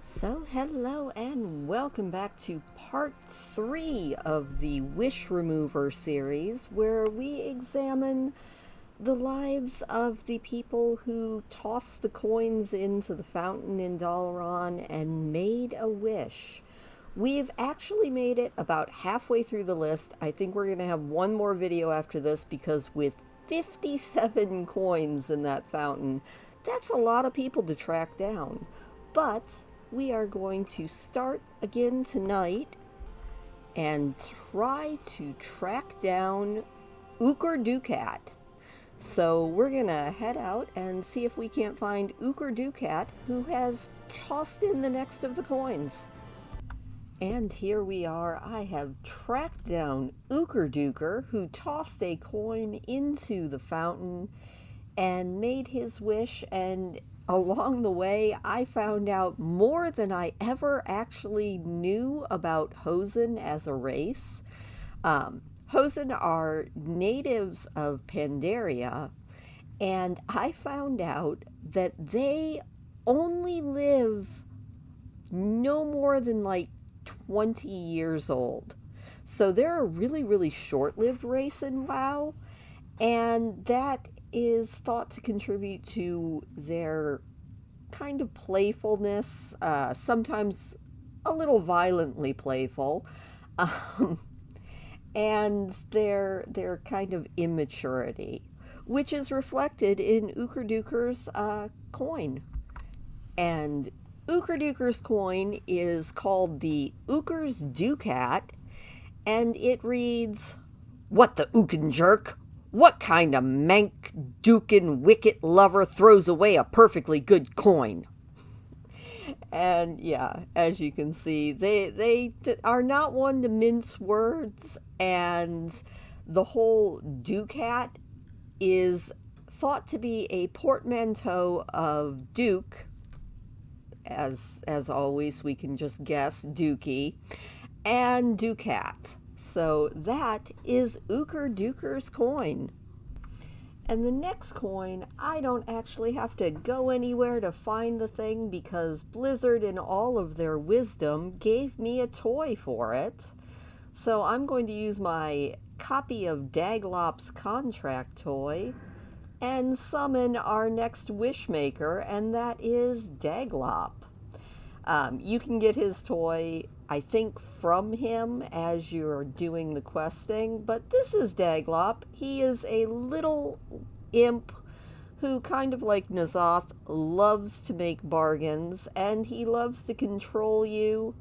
So hello and welcome back to part 3 of the Wish Remover series, where we examine the lives of the people who tossed the coins into the fountain in Dalaran and made a wish. We've actually made it about halfway through the list. I think we're going to have one more video after this because with 57 coins in that fountain, that's a lot of people to track down. But we are going to start again tonight and try to track down Dukat. So we're gonna head out and see if we can't find Dukat, who has tossed in the next of the coins. And here we are. I have tracked down Duker, who tossed a coin into the fountain and made his wish, and along the way I found out more than I ever actually knew about Hosen as a race. Hosen are natives of Pandaria, and I found out that they only live no more than like 20 years old. So they're a really short-lived race in WoW, and that is thought to contribute to their kind of playfulness, sometimes a little violently playful, um, and their kind of immaturity, which is reflected in Duker's coin. And Duker's coin is called the Uker's Ducat, and it reads, "What the Uken jerk? What kind of mank, dukin, wicket lover throws away a perfectly good coin?" And yeah, as you can see, they are not one to mince words, and the whole ducat is thought to be a portmanteau of duke, as always we can just guess dookie, and ducat. So that is Duker's coin. And the next coin, I don't actually have to go anywhere to find the thing because Blizzard, in all of their wisdom, gave me a toy for it. So I'm going to use my copy of Daglop's contract toy and summon our next wishmaker, and that is Daglop. You can get his toy, I think, from him as you're doing the questing, but this is Daglop. He is a little imp who, kind of like N'Zoth, loves to make bargains, and he loves to control you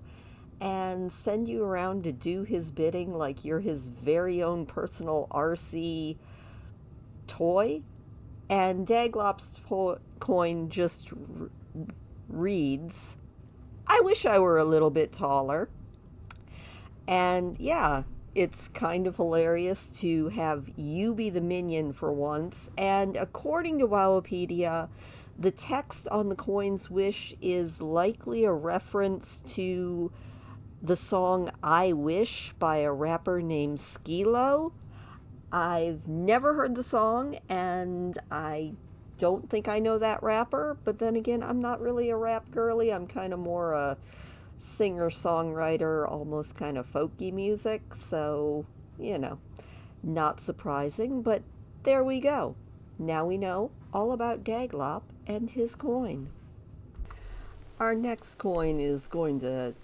and send you around to do his bidding like you're his very own personal RC toy. And Daglop's coin just reads, "I wish I were a little bit taller." And yeah, it's kind of hilarious to have you be the minion for once. And according to Wowopedia, the text on the coin's wish is likely a reference to the song "I Wish" by a rapper named Skilo. I've never heard the song, and I don't think I know that rapper, but then again, I'm not really a rap girly. I'm kind of more a singer-songwriter, almost kind of folky music, so, not surprising, but there we go. Now we know all about Daglop and his coin. Our next coin is going to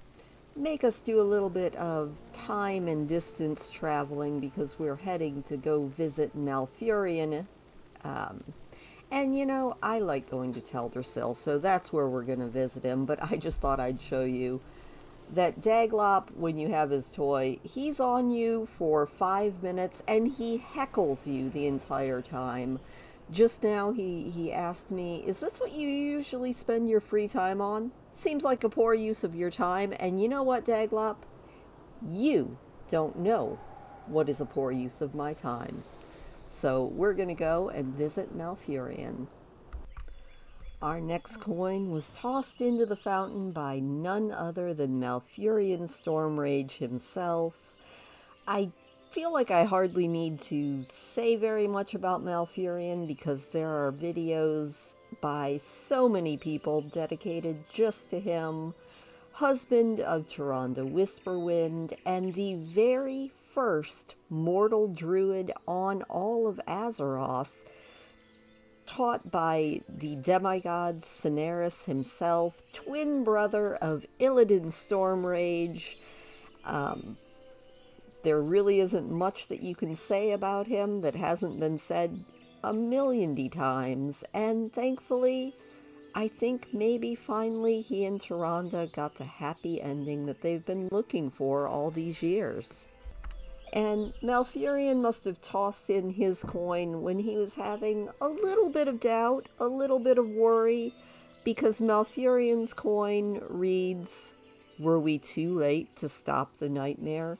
make us do a little bit of time and distance traveling because we're heading to go visit Malfurion. And I like going to Teldrassil, so that's where we're going to visit him, but I just thought I'd show you that Daglop, when you have his toy, he's on you for 5 minutes and he heckles you the entire time. Just now he asked me, "Is this what you usually spend your free time on? Seems like a poor use of your time." And you know what, Daglop? You don't know what is a poor use of my time. So we're going to go and visit Malfurion. Our next coin was tossed into the fountain by none other than Malfurion Stormrage himself. I feel like I hardly need to say very much about Malfurion because there are videos by so many people, dedicated just to him, husband of Tyrande Whisperwind, and the very first mortal druid on all of Azeroth, taught by the demigod Cineris himself, twin brother of Illidan Stormrage. There really isn't much that you can say about him that hasn't been said a million times, and thankfully, I think maybe finally he and Tyrande got the happy ending that they've been looking for all these years. And Malfurion must have tossed in his coin when he was having a little bit of doubt, a little bit of worry, because Malfurion's coin reads, "Were we too late to stop the nightmare?"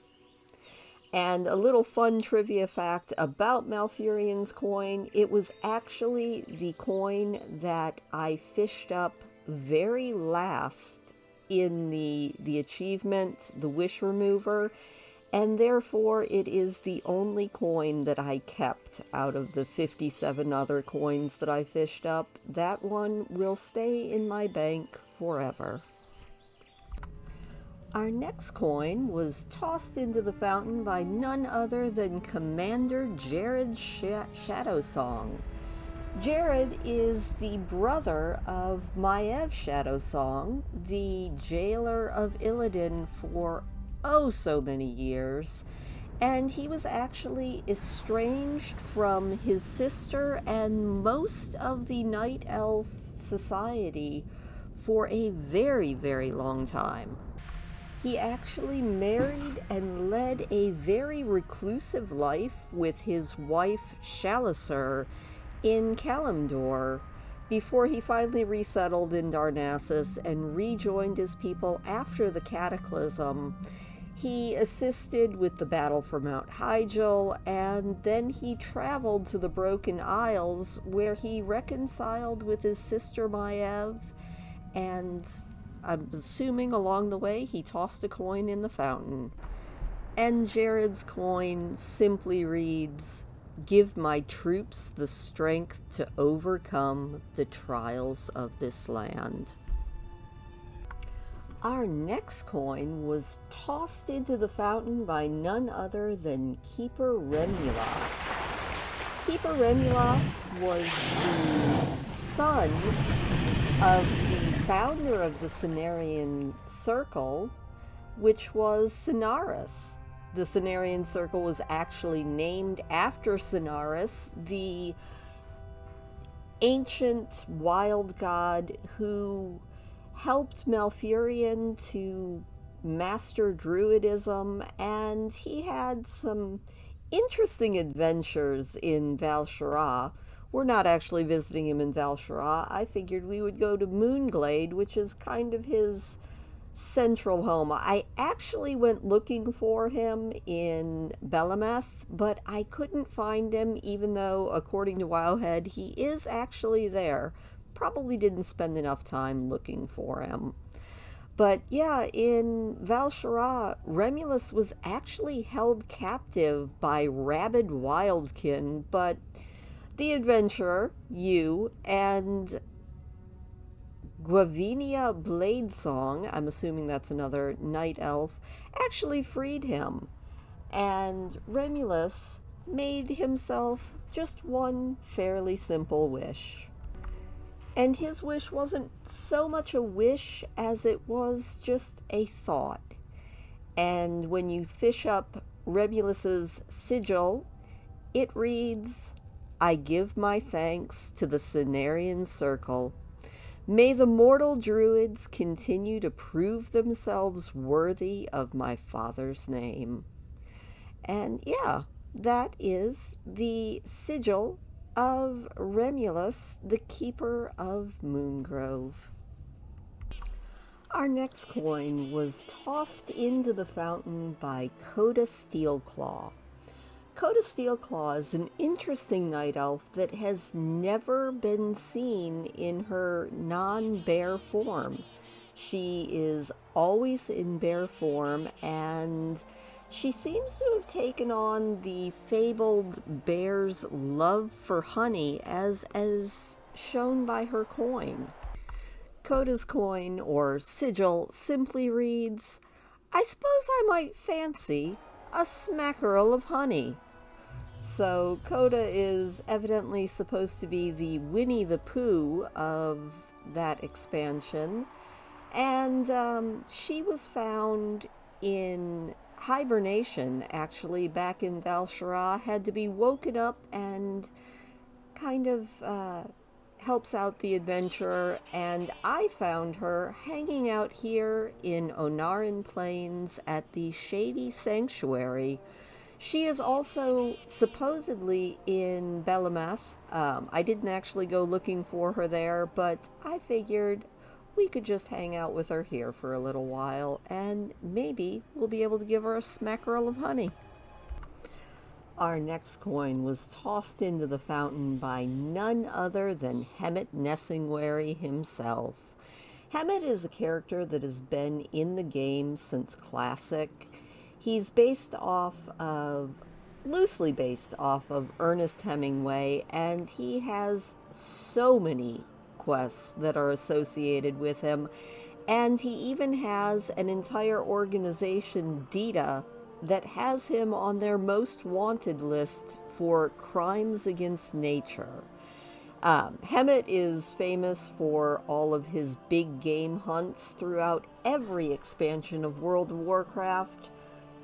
And a little fun trivia fact about Malfurion's coin, it was actually the coin that I fished up very last in the achievement, the Wish Remover, and therefore it is the only coin that I kept out of the 57 other coins that I fished up. That one will stay in my bank forever. Our next coin was tossed into the fountain by none other than Commander Jared Shadowsong. Jared is the brother of Maiev Shadowsong, the jailer of Illidan for oh so many years, and he was actually estranged from his sister and most of the Night Elf society for a very, very long time. He actually married and led a very reclusive life with his wife Shalisur in Kalimdor before he finally resettled in Darnassus and rejoined his people after the Cataclysm. He assisted with the battle for Mount Hyjal, and then he traveled to the Broken Isles where he reconciled with his sister Maiev, and I'm assuming along the way he tossed a coin in the fountain. And Jared's coin simply reads, "Give my troops the strength to overcome the trials of this land." Our next coin was tossed into the fountain by none other than Keeper Remulas. Keeper Remulas was the son of the founder of the Cenarian Circle, which was Cinaris. The Cenarian Circle was actually named after Cinaris, the ancient wild god who helped Malfurion to master druidism, and he had some interesting adventures in Val'Sharah. We're not actually visiting him in Val'Sharah. I figured we would go to Moonglade, which is kind of his central home. I actually went looking for him in Belemeth, but I couldn't find him, even though, according to Wowhead, he is actually there. Probably didn't spend enough time looking for him. But yeah, in Val'Sharah, Remulus was actually held captive by rabid wildkin, but the adventurer, you, and Guavinia Bladesong, I'm assuming that's another night elf, actually freed him. And Remulus made himself just one fairly simple wish. And his wish wasn't so much a wish as it was just a thought. And when you fish up Remulus's sigil, it reads, "I give my thanks to the Cenarian Circle. May the mortal druids continue to prove themselves worthy of my father's name." And yeah, that is the sigil of Remulus, the keeper of Moongrove. Our next coin was tossed into the fountain by Kota Steelclaw. Kota Steelclaw is an interesting night elf that has never been seen in her non-bear form. She is always in bear form, and she seems to have taken on the fabled bear's love for honey as shown by her coin. Kota's coin, or sigil, simply reads, "I suppose I might fancy a smackerel of honey." So Kota is evidently supposed to be the Winnie the Pooh of that expansion, and she was found in hibernation, actually, back in Val'Sharah, had to be woken up and kind of helps out the adventurer, and I found her hanging out here in Onaran Plains at the Shady Sanctuary. She is also supposedly in Belemeth. I didn't actually go looking for her there, but I figured we could just hang out with her here for a little while, and maybe we'll be able to give her a smackerel of honey. Our next coin was tossed into the fountain by none other than Hemet Nessing himself. Hemet is a character that has been in the game since Classic. He's loosely based off of Ernest Hemingway, and he has so many quests that are associated with him. And he even has an entire organization, DITA, that has him on their most wanted list for crimes against nature. Hemet is famous for all of his big game hunts throughout every expansion of World of Warcraft.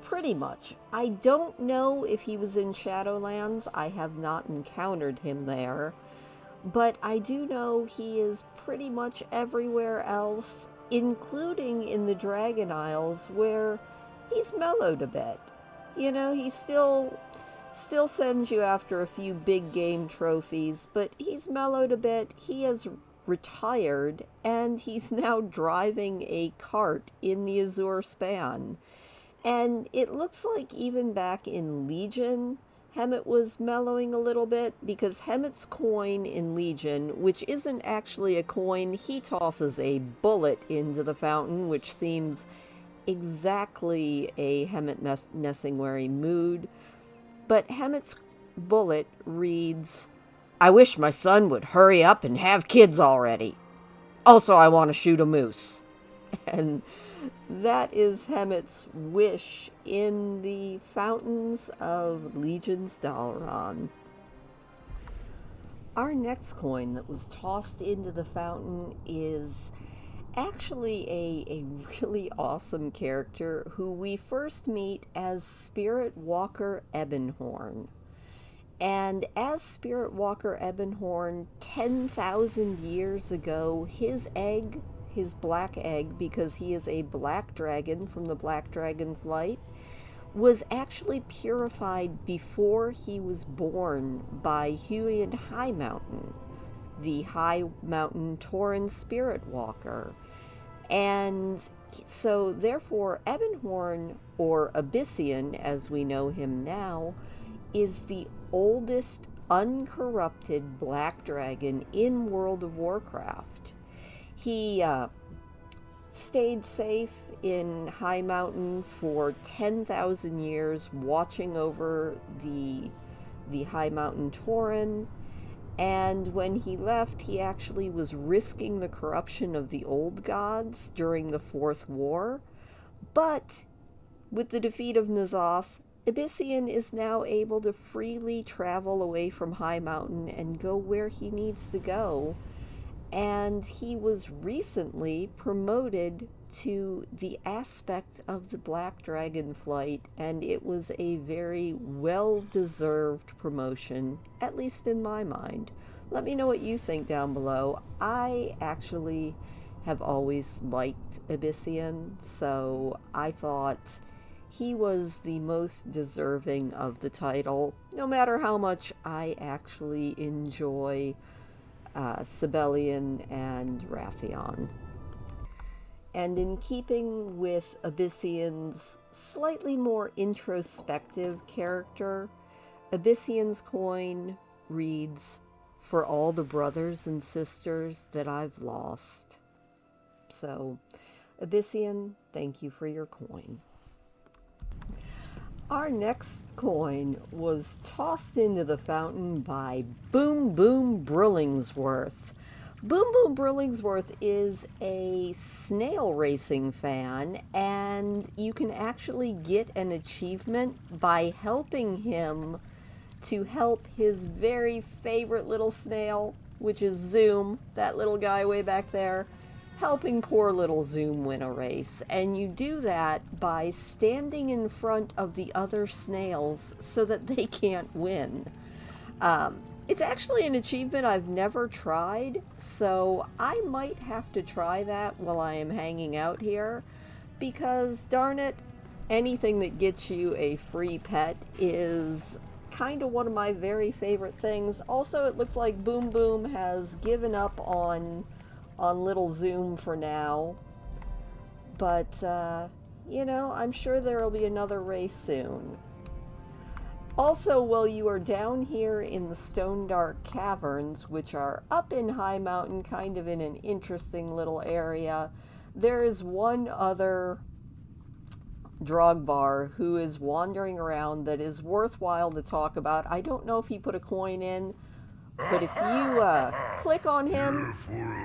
Pretty much. I don't know if he was in Shadowlands. I have not encountered him there. But I do know he is pretty much everywhere else, including in the Dragon Isles, where he's mellowed a bit. You know, he still sends you after a few big game trophies, but he's mellowed a bit. He has retired, and he's now driving a cart in the Azure Span. And it looks like even back in Legion, Hemet was mellowing a little bit, because Hemet's coin in Legion, which isn't actually a coin, he tosses a bullet into the fountain, which seems exactly a Hemet Nessing mood. But Hemet's bullet reads, "I wish my son would hurry up and have kids already. Also, I want to shoot a moose." And that is Hemet's wish in the fountains of Legion's Dalaran. Our next coin that was tossed into the fountain is actually a really awesome character who we first meet as Spirit Walker Ebonhorn. And as Spirit Walker Ebonhorn, 10,000 years ago, his black egg, because he is a black dragon from the Black Dragon Flight, was actually purified before he was born by Huian High Mountain, the High Mountain Tauren Spirit Walker. And so therefore Ebonhorn, or Abyssian as we know him now, is the oldest uncorrupted black dragon in World of Warcraft. He stayed safe in High Mountain for 10,000 years, watching over the High Mountain Tauren. And when he left, he actually was risking the corruption of the old gods during the Fourth War. But with the defeat of N'Zoth, Abyssian is now able to freely travel away from High Mountain and go where he needs to go. And he was recently promoted to the aspect of the Black Dragon Flight, and it was a very well-deserved promotion, at least in my mind. Let me know what you think down below. I actually have always liked Abyssian, so I thought he was the most deserving of the title, no matter how much I actually enjoy Sibelian and Wrathion. And in keeping with Abyssian's slightly more introspective character, Abyssian's coin reads, "For all the brothers and sisters that I've lost." So, Abyssian, thank you for your coin. Our next coin was tossed into the fountain by Boom Boom Brillingsworth. Boom Boom Brillingsworth is a snail racing fan, and you can actually get an achievement by helping him to help his very favorite little snail, which is Zoom, that little guy way back there, helping poor little Zoom win a race. And you do that by standing in front of the other snails so that they can't win. It's actually an achievement I've never tried, so I might have to try that while I am hanging out here, because darn it, anything that gets you a free pet is kind of one of my very favorite things. Also, it looks like Boom Boom has given up on little Zoom for now, but you know, I'm sure there will be another race soon. Also, while you are down here in the Stone Dark Caverns, which are up in High Mountain, kind of in an interesting little area, there is one other Drogbar who is wandering around that is worthwhile to talk about. I don't know if he put a coin in, but if you click on him,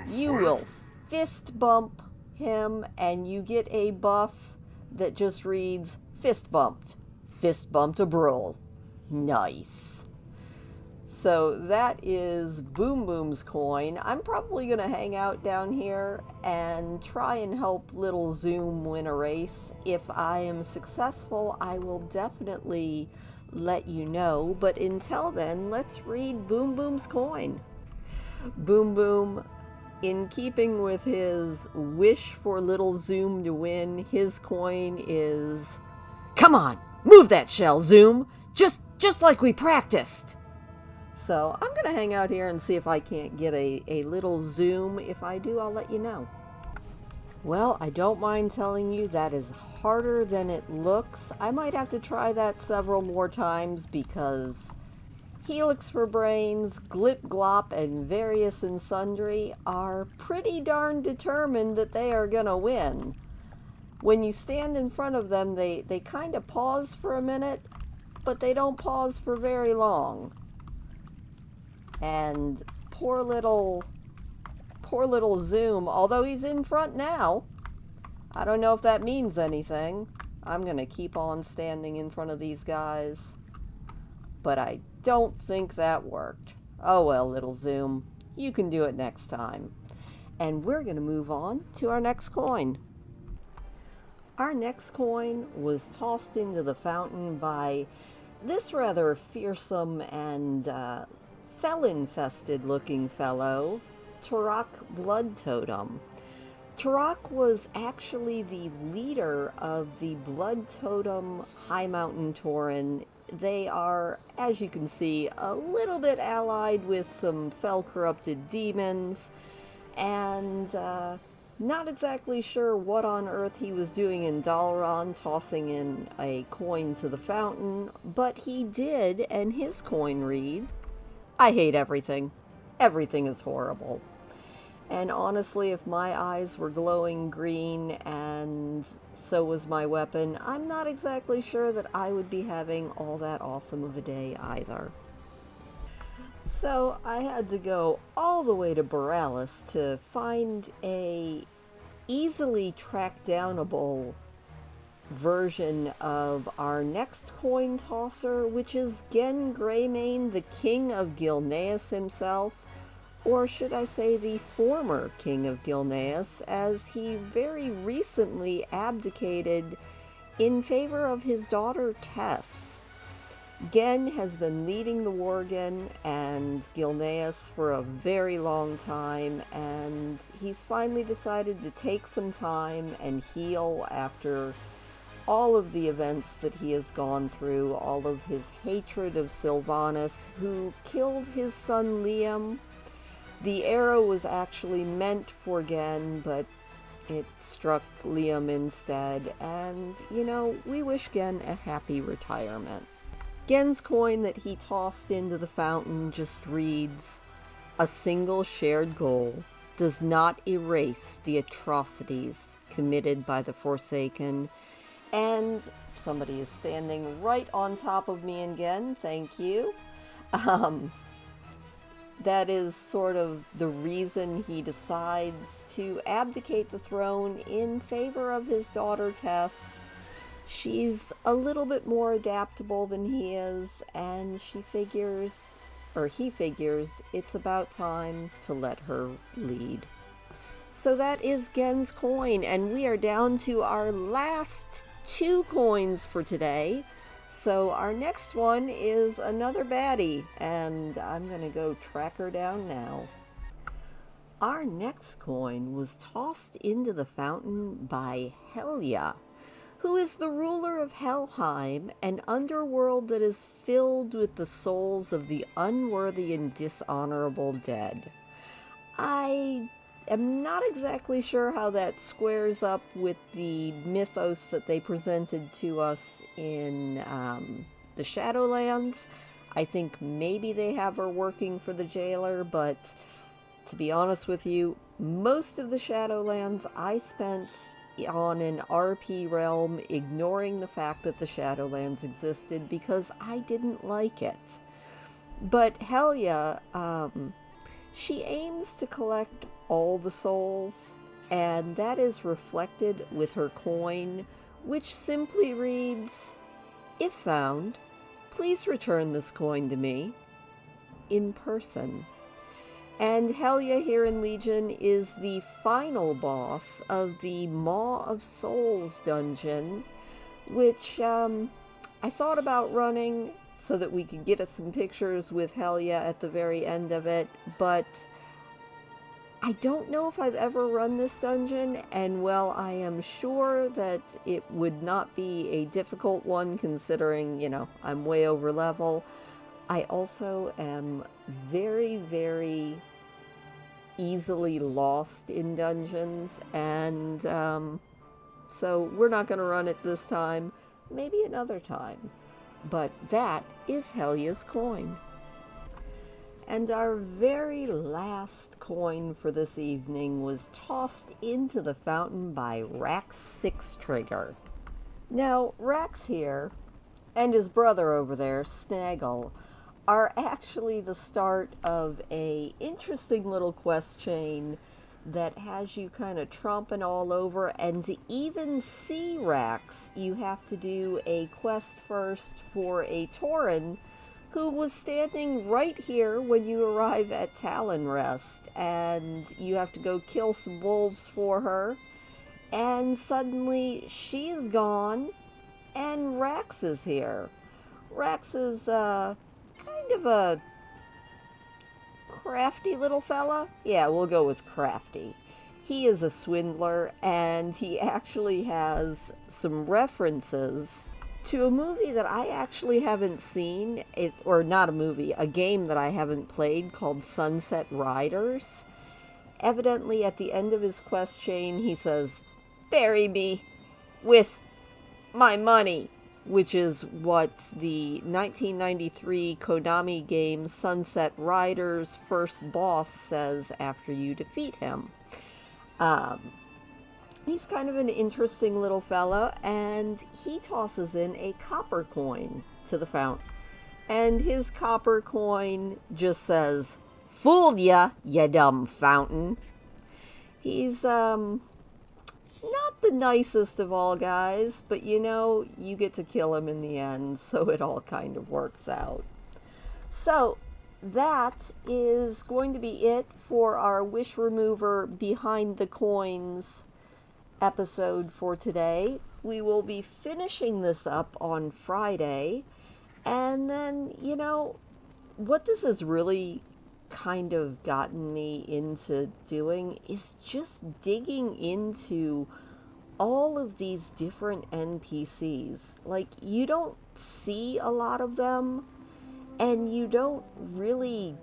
you will fist bump him, and you get a buff that just reads, fist bumped a Brill. Nice. So that is Boom Boom's coin. I'm probably going to hang out down here and try and help little Zoom win a race. If I am successful, I will definitely let you know. But until then, let's read Boom Boom's coin. Boom Boom, in keeping with his wish for little Zoom to win, his coin is, "Come on, move that shell, Zoom. Just like we practiced." So I'm going to hang out here and see if I can't get a little Zoom. If I do, I'll let you know. Well, I don't mind telling you that is harder than it looks. I might have to try that several more times because Helix for Brains, Glip Glop, and Various and Sundry are pretty darn determined that they are going to win. When you stand in front of them, they kind of pause for a minute, but they don't pause for very long. And poor little Zoom, although he's in front now, I don't know if that means anything. I'm going to keep on standing in front of these guys. But I don't think that worked. Oh well, little Zoom, you can do it next time. And we're going to move on to our next coin. Our next coin was tossed into the fountain by this rather fearsome and fel-infested looking fellow, Tac Blood Totem. Tac was actually the leader of the Blood Totem High Mountain Tauren. They are, as you can see, a little bit allied with some fel-corrupted demons, and not exactly sure what on earth he was doing in Dalaran, tossing in a coin to the fountain, but he did, and his coin read, "I hate everything. Everything is horrible." And honestly, if my eyes were glowing green and so was my weapon, I'm not exactly sure that I would be having all that awesome of a day either. So I had to go all the way to Borealis to find a easily track downable version of our next coin tosser, which is Gen Greyman, the King of Gilneas himself, or should I say the former King of Gilneas, as he very recently abdicated in favor of his daughter Tess. Gen has been leading the Worgen and Gilneas for a very long time, and he's finally decided to take some time and heal after all of the events that he has gone through, all of his hatred of Sylvanas, who killed his son Liam. The arrow was actually meant for Gen, but it struck Liam instead, and, you know, we wish Gen a happy retirement. Gen's coin that he tossed into the fountain just reads, "A single shared goal does not erase the atrocities committed by the Forsaken, And somebody is standing right on top of me again. Thank you. Um, that is sort of the reason he decides to abdicate the throne in favor of his daughter Tess. She's a little bit more adaptable than he is, and he figures it's about time to let her lead. So that is Gen's coin, and we are down to our last 2 coins for today. So our next one is another baddie, and I'm going to go track her down now. Our next coin was tossed into the fountain by Helia, who is the ruler of Helheim, an underworld that is filled with the souls of the unworthy and dishonorable dead. I am not exactly sure how that squares up with the mythos that they presented to us in the Shadowlands. I think maybe they have her working for the jailer, but to be honest with you, most of the Shadowlands I spent on an RP realm ignoring the fact that the Shadowlands existed because I didn't like it. But Helia, she aims to collect all the souls, and that is reflected with her coin, which simply reads, "If found, please return this coin to me in person." And Helia here in Legion is the final boss of the Maw of Souls dungeon, which I thought about running so that we could get us some pictures with Helia at the very end of it, but I don't know if I've ever run this dungeon, and well, I am sure that it would not be a difficult one considering, I'm way over level. I also am very, very easily lost in dungeons, and so we're not going to run it this time, maybe another time. But that is Helia's coin. And our very last coin for this evening was tossed into the fountain by Rax 6 Trigger. Now, Rax here and his brother over there, Snaggle, are actually the start of a interesting little quest chain that has you kind of tromping all over, and to even see Rax, you have to do a quest first for a Tauren who was standing right here when you arrive at Talon Rest, and you have to go kill some wolves for her, and suddenly she's gone, and Rax is here. Rax is kind of a crafty little fella. Yeah, we'll go with crafty. He is a swindler, and he actually has some references to a movie that I actually haven't seen. Or not a movie, a game that I haven't played called Sunset Riders. Evidently, at the end of his quest chain, he says, "Bury me with my money," which is what the 1993 Konami game Sunset Riders' first boss says after you defeat him. He's kind of an interesting little fella, and he tosses in a copper coin to the fountain. And his copper coin just says, "Fooled ya, ya dumb fountain." He's, not the nicest of all guys, but you get to kill him in the end, so it all kind of works out. So, that is going to be it for our Wish Remover Behind the Coins episode for today. We will be finishing this up on Friday, and then, what this has really kind of gotten me into doing is just digging into all of these different NPCs. Like, you don't see a lot of them, and you don't really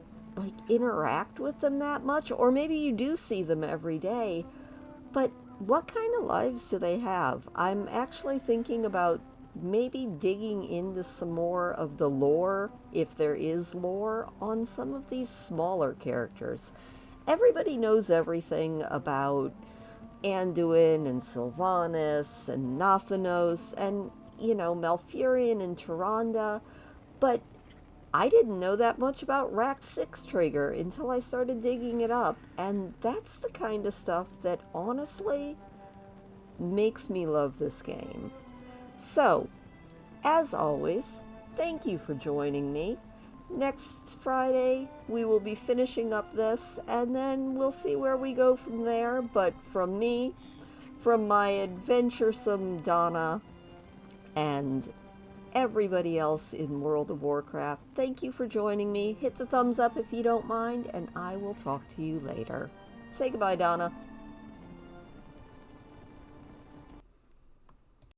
interact with them that much, or maybe you do see them every day, but what kind of lives do they have? I'm actually thinking about maybe digging into some more of the lore, if there is lore, on some of these smaller characters. Everybody knows everything about Anduin and Sylvanas and Nathanos and, Malfurion and Tyrande, but I didn't know that much about Rack 6 Trigger until I started digging it up, and that's the kind of stuff that honestly makes me love this game. So, as always, thank you for joining me. Next Friday, we will be finishing up this, and then we'll see where we go from there. But from me, from my adventuresome Donna, and everybody else in World of Warcraft, thank you for joining me. Hit the thumbs up if you don't mind, and I will talk to you later. Say goodbye, Donna.